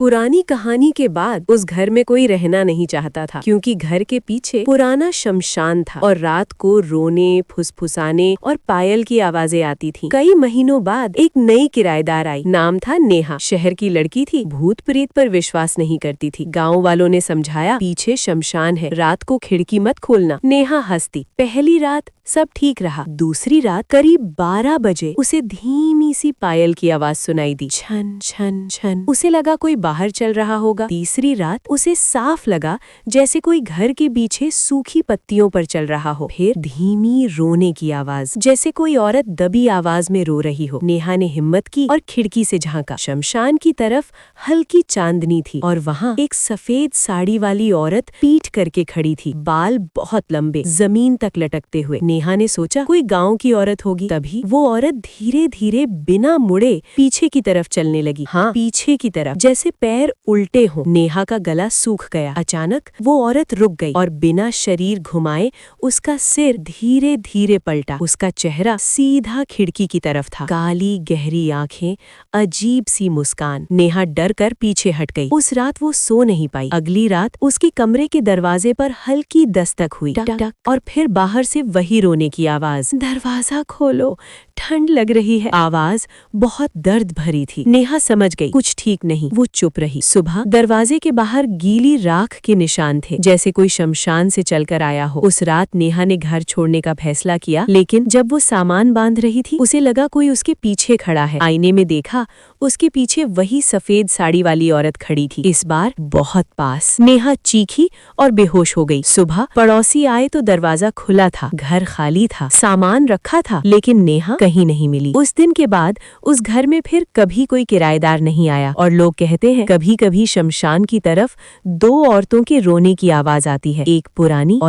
पुरानी कहानी के बाद उस घर में कोई रहना नहीं चाहता था, क्योंकि घर के पीछे पुराना शमशान था और रात को रोने, फुसफुसाने और पायल की आवाजें आती थीं। कई महीनों बाद एक नई किराएदार आई। नाम था नेहा। शहर की लड़की थी, भूत प्रेत पर विश्वास नहीं करती थी। गाँव वालों ने समझाया, पीछे शमशान है, रात को खिड़की मत खोलना। नेहा हंसती। पहली रात सब ठीक रहा। दूसरी रात करीब 12 बजे उसे धीमी सी पायल की आवाज सुनाई दी, छन छन छन। उसे लगा कोई बाहर चल रहा होगा। तीसरी रात उसे साफ लगा जैसे कोई घर के पीछे सूखी पत्तियों पर चल रहा हो। फिर धीमी रोने की आवाज, जैसे कोई औरत दबी आवाज में रो रही हो। नेहा ने हिम्मत की और खिड़की से झांका। शमशान की तरफ हल्की चांदनी थी और वहाँ एक सफेद साड़ी वाली औरत पीठ करके खड़ी थी, बाल बहुत लंबे, जमीन तक लटकते हुए। नेहा ने सोचा कोई गांव की औरत होगी। तभी वो औरत धीरे धीरे बिना मुड़े पीछे की तरफ चलने लगी। हाँ, पीछे की तरफ, जैसे पैर उल्टे हों। नेहा का गला सूख गया। अचानक वो औरत रुक गई और बिना शरीर घुमाए उसका सिर धीरे धीरे पलटा। उसका चेहरा सीधा खिड़की की तरफ था, काली गहरी आंखें, अजीब सी मुस्कान। नेहा डर कर पीछे हट गई। उस रात वो सो नहीं पाई। अगली रात उसके कमरे के दरवाजे पर हल्की दस्तक हुई, टक टक, और फिर बाहर से वही रोने की आवाज, दरवाजा खोलो, ठंड लग रही है। आवाज बहुत दर्द भरी थी। नेहा समझ गई कुछ ठीक नहीं। वो चुप रही। सुबह दरवाजे के बाहर गीली राख के निशान थे, जैसे कोई शमशान से चलकर आया हो। उस रात नेहा ने घर छोड़ने का फैसला किया, लेकिन जब वो सामान बांध रही थी उसे लगा कोई उसके पीछे खड़ा है। आईने में देखा, उसके पीछे वही सफेद साड़ी वाली औरत खड़ी थी, इस बार बहुत पास। नेहा चीखी और बेहोश हो गई। सुबह पड़ोसी आए तो दरवाजा खुला था, घर खाली था, सामान रखा था, लेकिन नेहा कहीं नहीं मिली। उस दिन के बाद उस घर में फिर कभी कोई किराएदार नहीं आया और लोग कहते हैं कभी कभी शमशान की तरफ दो औरतों के रोने की आवाज आती है, एक पुरानी और